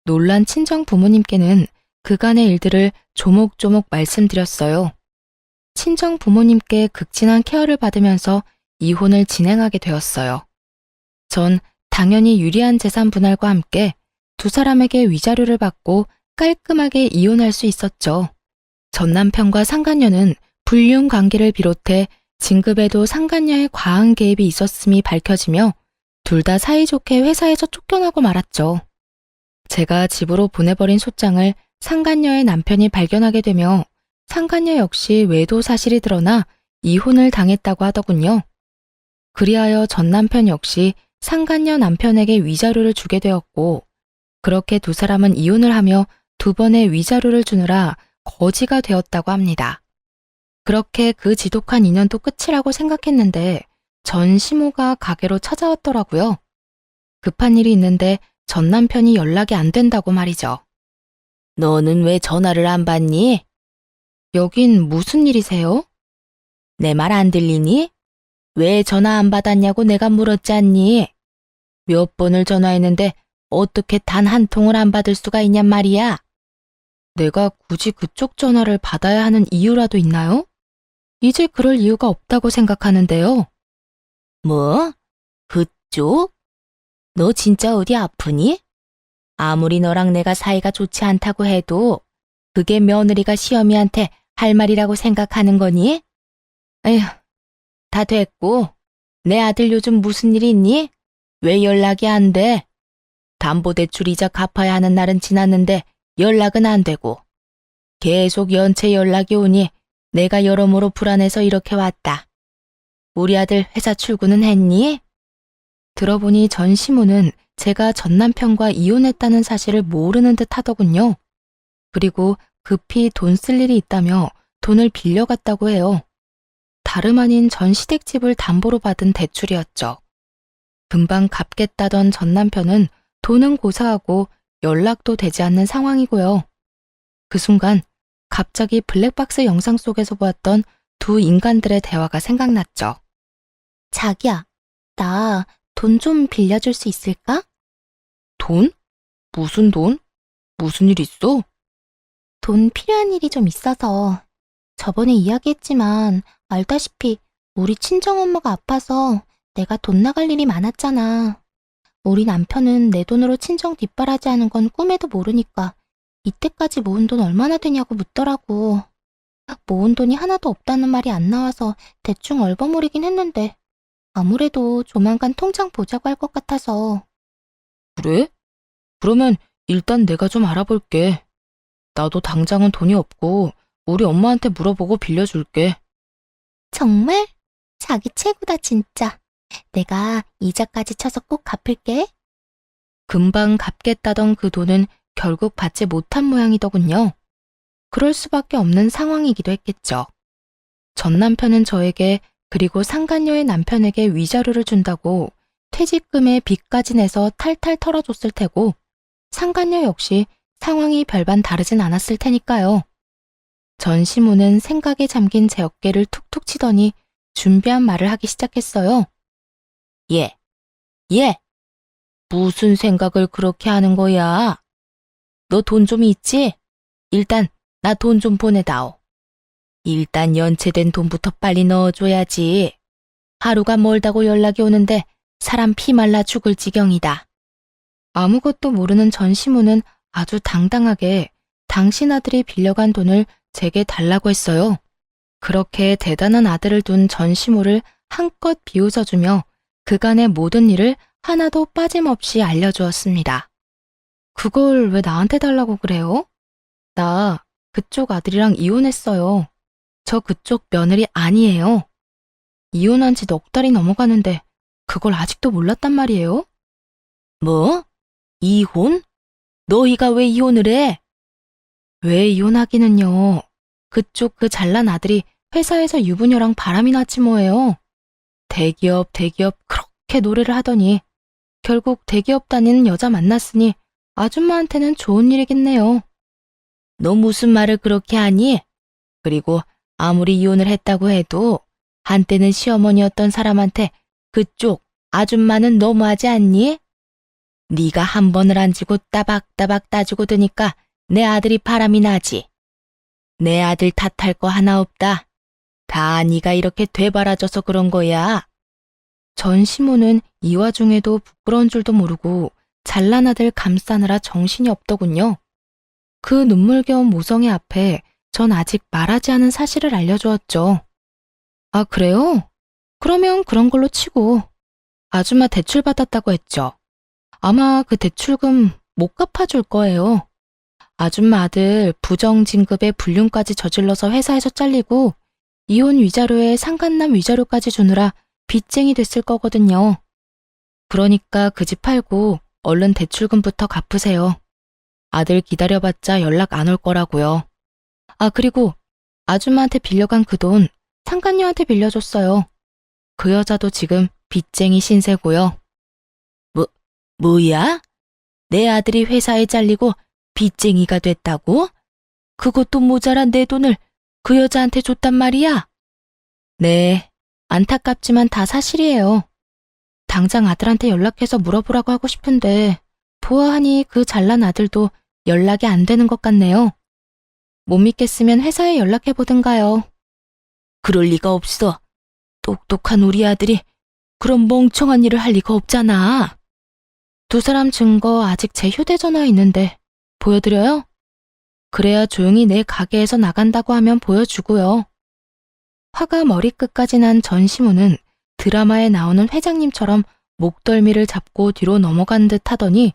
놀란 친정 부모님께는 그간의 일들을 조목조목 말씀드렸어요. 친정 부모님께 극진한 케어를 받으면서 이혼을 진행하게 되었어요. 전 당연히 유리한 재산 분할과 함께 두 사람에게 위자료를 받고 깔끔하게 이혼할 수 있었죠. 전 남편과 상간녀는 불륜 관계를 비롯해 진급에도 상간녀의 과한 개입이 있었음이 밝혀지며 둘 다 사이좋게 회사에서 쫓겨나고 말았죠. 제가 집으로 보내버린 소장을 상간녀의 남편이 발견하게 되며 상간녀 역시 외도 사실이 드러나 이혼을 당했다고 하더군요. 그리하여 전 남편 역시 상간녀 남편에게 위자료를 주게 되었고 그렇게 두 사람은 이혼을 하며 두 번의 위자료를 주느라 거지가 되었다고 합니다. 그렇게 그 지독한 인연도 끝이라고 생각했는데 전 시모가 가게로 찾아왔더라고요. 급한 일이 있는데 전 남편이 연락이 안 된다고 말이죠. 너는 왜 전화를 안 받니? 여긴 무슨 일이세요? 내 말 안 들리니? 왜 전화 안 받았냐고 내가 물었지 않니? 몇 번을 전화했는데 어떻게 단 한 통을 안 받을 수가 있냔 말이야. 내가 굳이 그쪽 전화를 받아야 하는 이유라도 있나요? 이제 그럴 이유가 없다고 생각하는데요. 뭐? 그쪽? 너 진짜 어디 아프니? 아무리 너랑 내가 사이가 좋지 않다고 해도 그게 며느리가 시어미한테 할 말이라고 생각하는 거니? 에휴, 다 됐고. 내 아들 요즘 무슨 일 있니? 왜 연락이 안 돼? 담보대출 이자 갚아야 하는 날은 지났는데 연락은 안 되고. 계속 연체 연락이 오니 내가 여러모로 불안해서 이렇게 왔다. 우리 아들 회사 출근은 했니? 들어보니 전 시모는 제가 전 남편과 이혼했다는 사실을 모르는 듯 하더군요. 그리고 급히 돈 쓸 일이 있다며 돈을 빌려갔다고 해요. 다름 아닌 전 시댁집을 담보로 받은 대출이었죠. 금방 갚겠다던 전 남편은 돈은 고사하고 연락도 되지 않는 상황이고요. 그 순간 갑자기 블랙박스 영상 속에서 보았던 두 인간들의 대화가 생각났죠. 자기야, 나 돈 좀 빌려줄 수 있을까? 돈? 무슨 돈? 무슨 일 있어? 돈 필요한 일이 좀 있어서. 저번에 이야기했지만 알다시피 우리 친정엄마가 아파서 내가 돈 나갈 일이 많았잖아. 우리 남편은 내 돈으로 친정 뒷바라지 하는 건 꿈에도 모르니까 이때까지 모은 돈 얼마나 되냐고 묻더라고. 모은 돈이 하나도 없다는 말이 안 나와서 대충 얼버무리긴 했는데 아무래도 조만간 통장 보자고 할 것 같아서. 그래? 그러면 일단 내가 좀 알아볼게. 나도 당장은 돈이 없고 우리 엄마한테 물어보고 빌려줄게. 정말? 자기 최고다 진짜. 내가 이자까지 쳐서 꼭 갚을게. 금방 갚겠다던 그 돈은 결국 받지 못한 모양이더군요. 그럴 수밖에 없는 상황이기도 했겠죠. 전 남편은 저에게 그리고 상간녀의 남편에게 위자료를 준다고 퇴직금에 빚까지 내서 탈탈 털어줬을 테고 상간녀 역시 상황이 별반 다르진 않았을 테니까요. 전 시모는 생각에 잠긴 제 어깨를 툭툭 치더니 준비한 말을 하기 시작했어요. 예, 무슨 생각을 그렇게 하는 거야? 너 돈 좀 있지? 일단 나 돈 좀 보내다오. 일단 연체된 돈부터 빨리 넣어줘야지. 하루가 멀다고 연락이 오는데 사람 피 말라 죽을 지경이다. 아무것도 모르는 전 시모는 아주 당당하게 당신 아들이 빌려간 돈을 제게 달라고 했어요. 그렇게 대단한 아들을 둔 전 시모를 한껏 비웃어주며 그간의 모든 일을 하나도 빠짐없이 알려주었습니다. 그걸 왜 나한테 달라고 그래요? 나 그쪽 아들이랑 이혼했어요. 저 그쪽 며느리 아니에요. 이혼한 지 넉 달이 넘어가는데 그걸 아직도 몰랐단 말이에요? 뭐? 이혼? 너희가 왜 이혼을 해? 왜 이혼하기는요. 그쪽 그 잘난 아들이 회사에서 유부녀랑 바람이 났지 뭐예요. 대기업 그렇게 노래를 하더니 결국 대기업 다니는 여자 만났으니 아줌마한테는 좋은 일이겠네요. 너 무슨 말을 그렇게 하니? 그리고 아무리 이혼을 했다고 해도 한때는 시어머니였던 사람한테 그쪽 아줌마는 너무하지 않니? 네가 한 번을 안 지고 따박따박 따지고 드니까 내 아들이 바람이 나지. 내 아들 탓할 거 하나 없다. 다 네가 이렇게 되바라져서 그런 거야. 전 시모는 이 와중에도 부끄러운 줄도 모르고 잘난 아들 감싸느라 정신이 없더군요. 그 눈물겨운 모성애 앞에 전 아직 말하지 않은 사실을 알려주었죠. 아, 그래요? 그러면 그런 걸로 치고 아줌마 대출 받았다고 했죠. 아마 그 대출금 못 갚아줄 거예요. 아줌마 아들 부정진급에 불륜까지 저질러서 회사에서 잘리고 이혼 위자료에 상간남 위자료까지 주느라 빚쟁이 됐을 거거든요. 그러니까 그 집 팔고 얼른 대출금부터 갚으세요. 아들 기다려봤자 연락 안 올 거라고요. 아, 그리고 아줌마한테 빌려간 그 돈 상간녀한테 빌려줬어요. 그 여자도 지금 빚쟁이 신세고요. 뭐야? 내 아들이 회사에 잘리고 빚쟁이가 됐다고? 그것도 모자란 내 돈을 그 여자한테 줬단 말이야? 네, 안타깝지만 다 사실이에요. 당장 아들한테 연락해서 물어보라고 하고 싶은데 보아하니 그 잘난 아들도 연락이 안 되는 것 같네요. 못 믿겠으면 회사에 연락해보든가요. 그럴 리가 없어. 똑똑한 우리 아들이 그런 멍청한 일을 할 리가 없잖아. 두 사람 증거 아직 제 휴대전화에 있는데 보여드려요? 그래야 조용히 내 가게에서 나간다고 하면 보여주고요. 화가 머리끝까지 난 전시무는 드라마에 나오는 회장님처럼 목덜미를 잡고 뒤로 넘어간 듯 하더니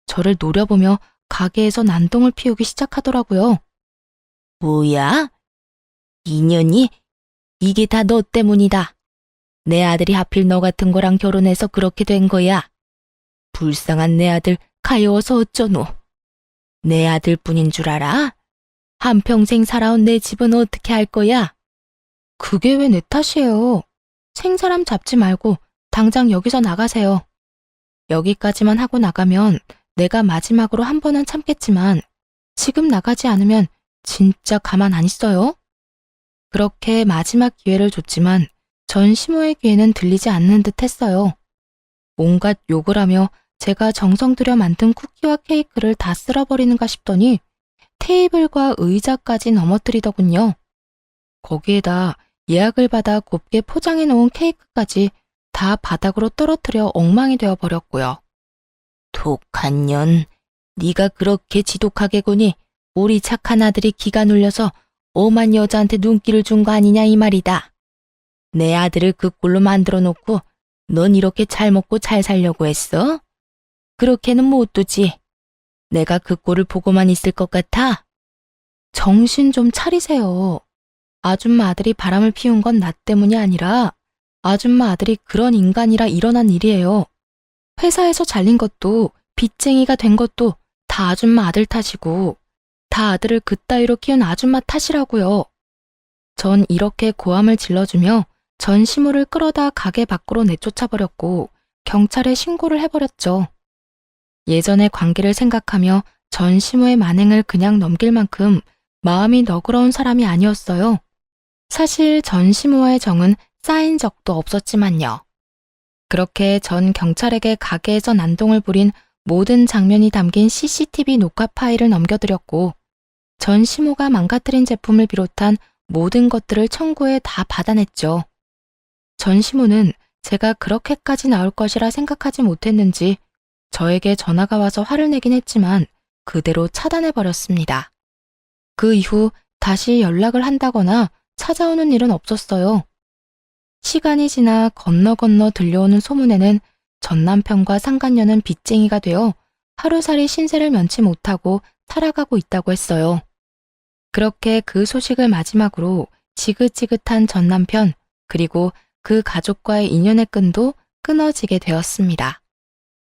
저를 노려보며 가게에서 난동을 피우기 시작하더라고요. 뭐야? 인연이? 이게 다 너 때문이다. 내 아들이 하필 너 같은 거랑 결혼해서 그렇게 된 거야. 불쌍한 내 아들 가여워서 어쩌노. 내 아들뿐인 줄 알아? 한평생 살아온 내 집은 어떻게 할 거야? 그게 왜 내 탓이에요. 생사람 잡지 말고 당장 여기서 나가세요. 여기까지만 하고 나가면 내가 마지막으로 한 번은 참겠지만 지금 나가지 않으면 진짜 가만 안 있어요. 그렇게 마지막 기회를 줬지만 전 시모의 귀에는 들리지 않는 듯 했어요. 온갖 욕을 하며 제가 정성 들여 만든 쿠키와 케이크를 다 쓸어버리는가 싶더니 테이블과 의자까지 넘어뜨리더군요. 거기에다 예약을 받아 곱게 포장해 놓은 케이크까지 다 바닥으로 떨어뜨려 엉망이 되어 버렸고요. 독한 년, 네가 그렇게 지독하게 구니 우리 착한 아들이 기가 눌려서 오만 여자한테 눈길을 준 거 아니냐 이 말이다. 내 아들을 그 꼴로 만들어 놓고 넌 이렇게 잘 먹고 잘 살려고 했어? 그렇게는 못 두지. 내가 그 꼴을 보고만 있을 것 같아? 정신 좀 차리세요. 아줌마 아들이 바람을 피운 건 나 때문이 아니라 아줌마 아들이 그런 인간이라 일어난 일이에요. 회사에서 잘린 것도 빚쟁이가 된 것도 다 아줌마 아들 탓이고 다 아들을 그따위로 키운 아줌마 탓이라고요. 전 이렇게 고함을 질러주며 전 시모를 끌어다 가게 밖으로 내쫓아버렸고 경찰에 신고를 해버렸죠. 예전의 관계를 생각하며 전 시모의 만행을 그냥 넘길 만큼 마음이 너그러운 사람이 아니었어요. 사실 전 시모와의 정은 쌓인 적도 없었지만요. 그렇게 전 경찰에게 가게에서 난동을 부린 모든 장면이 담긴 CCTV 녹화 파일을 넘겨드렸고 전 시모가 망가뜨린 제품을 비롯한 모든 것들을 청구해 다 받아냈죠. 전 시모는 제가 그렇게까지 나올 것이라 생각하지 못했는지 저에게 전화가 와서 화를 내긴 했지만 그대로 차단해버렸습니다. 그 이후 다시 연락을 한다거나 찾아오는 일은 없었어요. 시간이 지나 건너 들려오는 소문에는 전 남편과 상간녀는 빚쟁이가 되어 하루살이 신세를 면치 못하고 살아가고 있다고 했어요. 그렇게 그 소식을 마지막으로 지긋지긋한 전 남편 그리고 그 가족과의 인연의 끈도 끊어지게 되었습니다.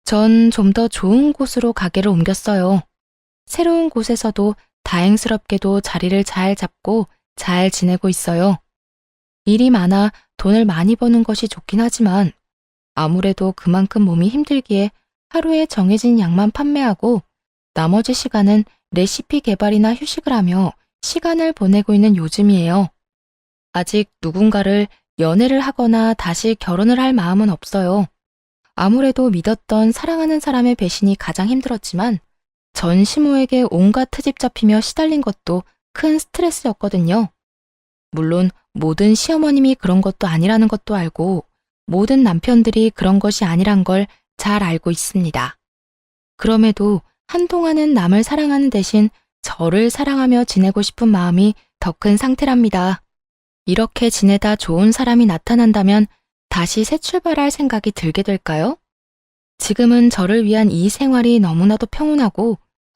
전 좀 더 좋은 곳으로 가게를 옮겼어요. 새로운 곳에서도 다행스럽게도 자리를 잘 잡고 잘 지내고 있어요. 일이 많아 돈을 많이 버는 것이 좋긴 하지만 아무래도 그만큼 몸이 힘들기에 하루에 정해진 양만 판매하고 나머지 시간은 레시피 개발이나 휴식을 하며 시간을 보내고 있는 요즘이에요. 아직 누군가를 연애를 하거나 다시 결혼을 할 마음은 없어요. 아무래도 믿었던 사랑하는 사람의 배신이 가장 힘들었지만 전 시모에게 온갖 트집 잡히며 시달린 것도 큰 스트레스였거든요. 물론 모든 시어머님이 그런 것도 아니라는 것도 알고 모든 남편들이 그런 것이 아니란 걸 잘 알고 있습니다. 그럼에도 한동안은 남을 사랑하는 대신 저를 사랑하며 지내고 싶은 마음이 더 큰 상태랍니다. 이렇게 지내다 좋은 사람이 나타난다면 다시 새 출발할 생각이 들게 될까요? 지금은 저를 위한 이 생활이 너무나도 평온하고